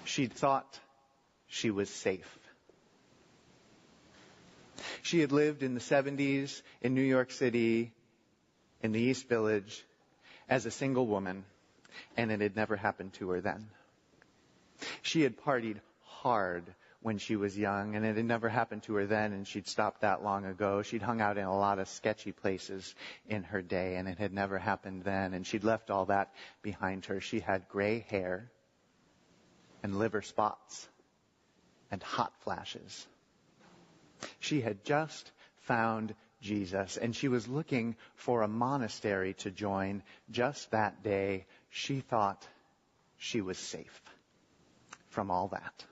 She thought she was safe. She had lived in the 70s in New York City, in the East Village, as a single woman, and it had never happened to her then. She had partied hard when she was young, and it had never happened to her then, and she'd stopped that long ago. She'd hung out in a lot of sketchy places in her day, and it had never happened then, and she'd left all that behind her. She had gray hair and liver spots and hot flashes. She had just found Jesus, and she was looking for a monastery to join. Just that day, she thought she was safe from all that.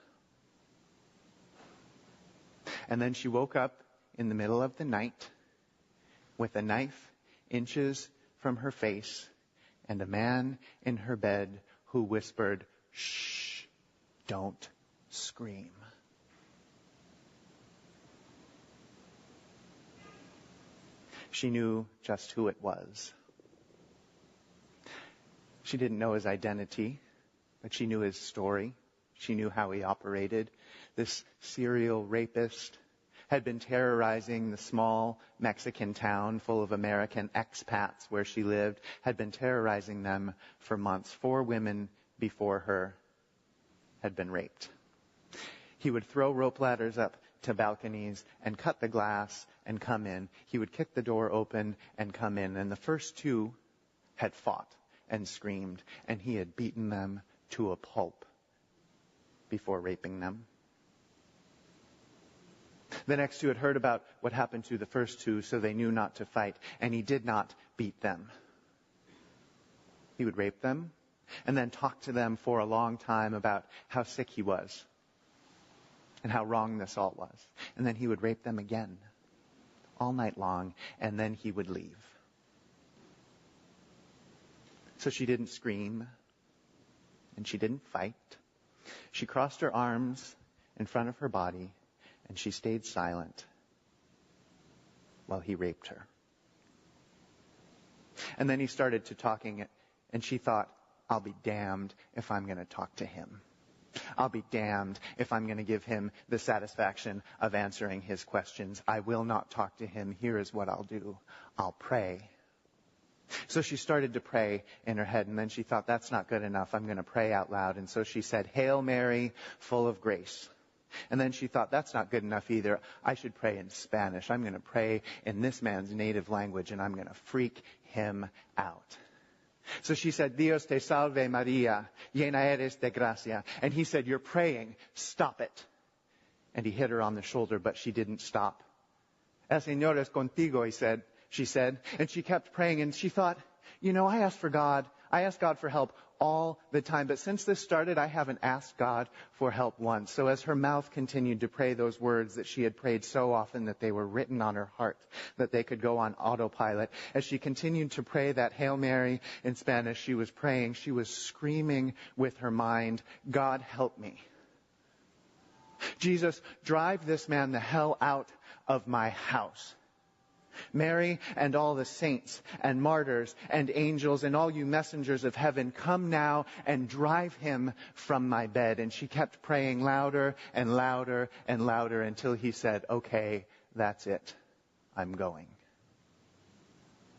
And then she woke up in the middle of the night with a knife inches from her face and a man in her bed who whispered, "Shh, don't scream." She knew just who it was. She didn't know his identity, but she knew his story. She knew how he operated. This serial rapist had been terrorizing the small Mexican town full of American expats where she lived, had been terrorizing them for months. 4 women before her had been raped. He would throw rope ladders up to balconies and cut the glass and come in. He would kick the door open and come in. And the first 2 had fought and screamed, and he had beaten them to a pulp before raping them. The next 2 had heard about what happened to the first 2, so they knew not to fight, and he did not beat them. He would rape them and then talk to them for a long time about how sick he was and how wrong this all was. And then he would rape them again all night long, and then he would leave. So she didn't scream, and she didn't fight. She crossed her arms in front of her body, and she stayed silent while he raped her. And then he started to talking, and she thought, I'll be damned if I'm going to talk to him. I'll be damned if I'm going to give him the satisfaction of answering his questions. I will not talk to him. Here is what I'll do. I'll pray. So she started to pray in her head, and then she thought, that's not good enough. I'm going to pray out loud. And so she said, Hail Mary, full of grace. And then she thought, that's not good enough either. I should pray in Spanish. I'm going to pray in this man's native language, and I'm going to freak him out. So she said, Dios te salve Maria, llena eres de gracia. And he said, you're praying, stop it. And he hit her on the shoulder, but she didn't stop. El Señor es contigo, she said. And she kept praying, and she thought, I asked God for help all the time. But since this started, I haven't asked God for help once. So as her mouth continued to pray those words that she had prayed so often that they were written on her heart, that they could go on autopilot, as she continued to pray that Hail Mary in Spanish, she was praying, she was screaming with her mind, God help me. Jesus, drive this man the hell out of my house. Mary and all the saints and martyrs and angels and all you messengers of heaven, come now and drive him from my bed. And she kept praying louder and louder and louder until he said, okay, that's it. I'm going.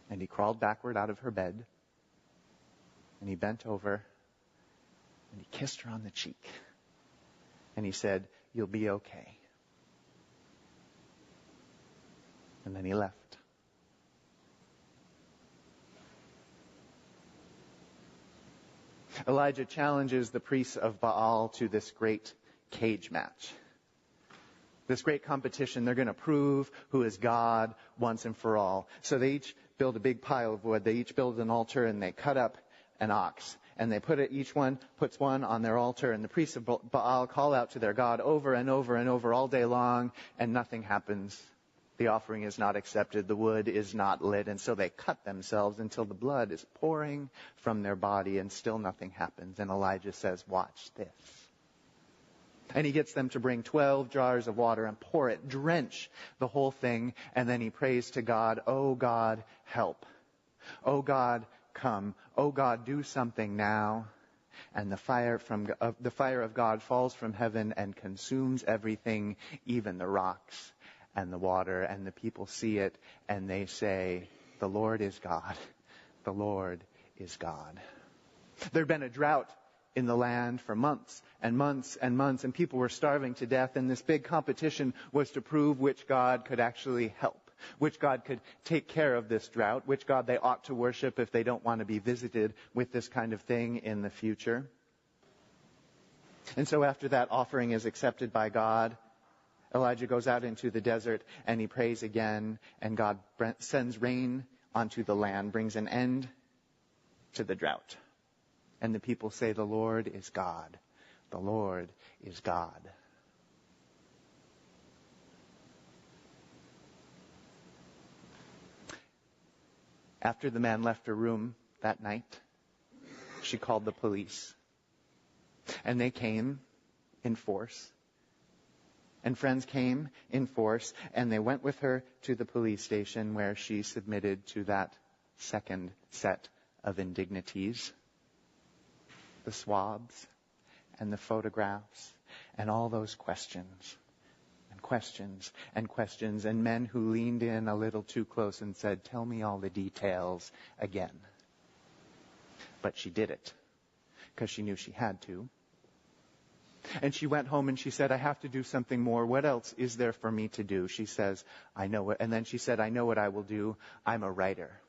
And he crawled backward out of her bed, and he bent over and he kissed her on the cheek. And he said, you'll be okay. And then he left. Elijah challenges the priests of Baal to this great cage match. This great competition. They're going to prove who is God once and for all. So they each build a big pile of wood. They each build an altar, and they cut up an ox. And they each one puts one on their altar. And the priests of Baal call out to their God over and over and over all day long, and nothing happens. The offering is not accepted. The wood is not lit. And so they cut themselves until the blood is pouring from their body, and still nothing happens. And Elijah says, watch this. And he gets them to bring 12 jars of water and pour it, drench the whole thing. And then he prays to God, oh God, help. Oh God, come. Oh God, do something now. and the fire of God falls from heaven and consumes everything, even the rocks and the water. And the people see it, and they say, "The Lord is God. The Lord is God." There had been a drought in the land for months and months and months, and people were starving to death, and this big competition was to prove which God could actually help, which God could take care of this drought, which God they ought to worship if they don't want to be visited with this kind of thing in the future. And so after that offering is accepted by God, Elijah goes out into the desert and he prays again, and God sends rain onto the land, brings an end to the drought. And the people say, "The Lord is God. The Lord is God." After the man left her room that night, she called the police. And they came in force. And friends came in force, and they went with her to the police station, where she submitted to that second set of indignities. The swabs and the photographs and all those questions and questions and questions, and men who leaned in a little too close and said, "Tell me all the details again." But she did it because she knew she had to. And she went home and she said, "I have to do something more. What else is there for me to do?" She says, "I know it." And then she said, "I know what I will do. I'm a writer."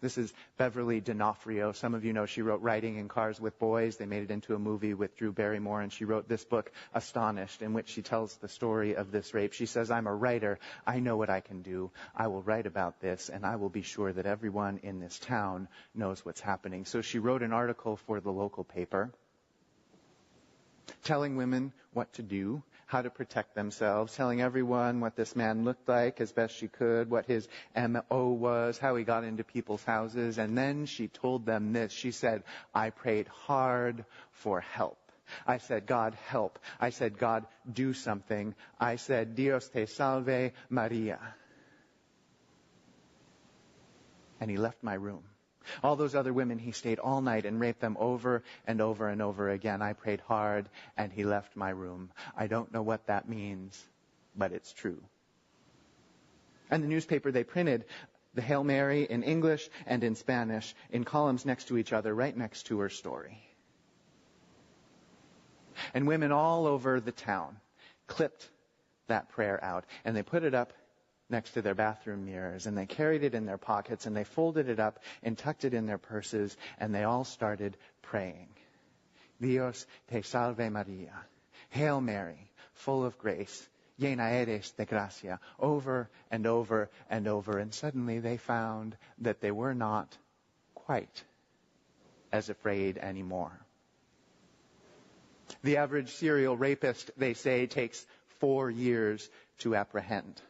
This is Beverly D'Onofrio. Some of you know she wrote Riding in Cars with Boys. They made it into a movie with Drew Barrymore, and she wrote this book, Astonished, in which she tells the story of this rape. She says, "I'm a writer. I know what I can do. I will write about this, and I will be sure that everyone in this town knows what's happening." So she wrote an article for the local paper, telling women what to do, how to protect themselves, telling everyone what this man looked like as best she could, what his MO was, how he got into people's houses. And then she told them this. She said, "I prayed hard for help. I said, 'God, help.' I said, 'God, do something.' I said, 'Dios te salve Maria.'" And he left my room. All those other women, he stayed all night and raped them over and over and over again. I prayed hard, and he left my room. I don't know what that means, but it's true. And the newspaper, they printed the Hail Mary in English and in Spanish in columns next to each other, right next to her story. And women all over the town clipped that prayer out, and they put it up next to their bathroom mirrors, and they carried it in their pockets, and they folded it up and tucked it in their purses, and they all started praying. "Dios te salve Maria. Hail Mary, full of grace. Llena eres de gracia." Over and over and over. And suddenly they found that they were not quite as afraid anymore. The average serial rapist, they say, takes 4 years to apprehend.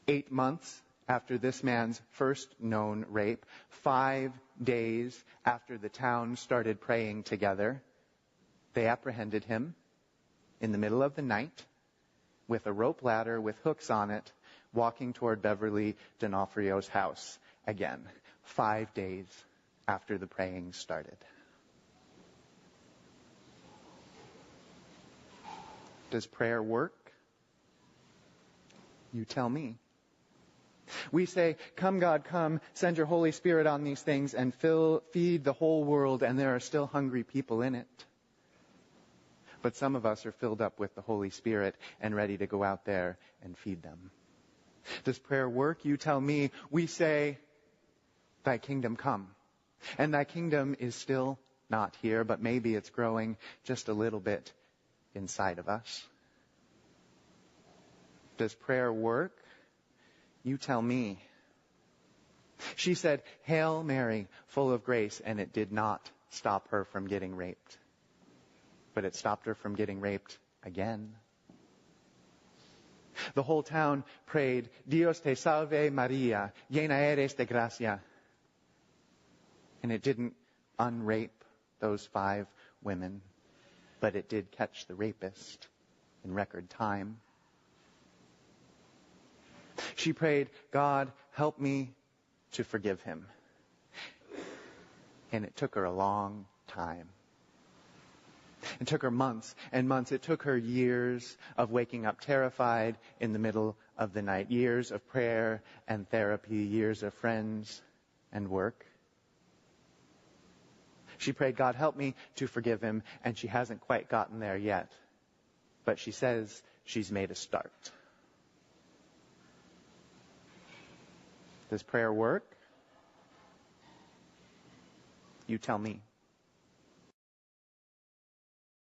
8 months after this man's first known rape, 5 days after the town started praying together, they apprehended him in the middle of the night with a rope ladder with hooks on it, walking toward Beverly D'Onofrio's house again, 5 days after the praying started. Does prayer work? You tell me. We say, "Come, God, come, send your Holy Spirit on these things and feed the whole world," and there are still hungry people in it. But some of us are filled up with the Holy Spirit and ready to go out there and feed them. Does prayer work? You tell me. We say, "Thy kingdom come." And thy kingdom is still not here, but maybe it's growing just a little bit inside of us. Does prayer work? You tell me. She said, "Hail Mary, full of grace," and it did not stop her from getting raped. But it stopped her from getting raped again. The whole town prayed, "Dios te salve Maria, llena eres de gracia." And it didn't unrape those 5 women, but it did catch the rapist in record time. She prayed, "God, help me to forgive him." And it took her a long time. It took her months and months. It took her years of waking up terrified in the middle of the night. Years of prayer and therapy. Years of friends and work. She prayed, God, help me to forgive him. And she hasn't quite gotten there yet. But she says she's made a start. Does prayer work? You tell me.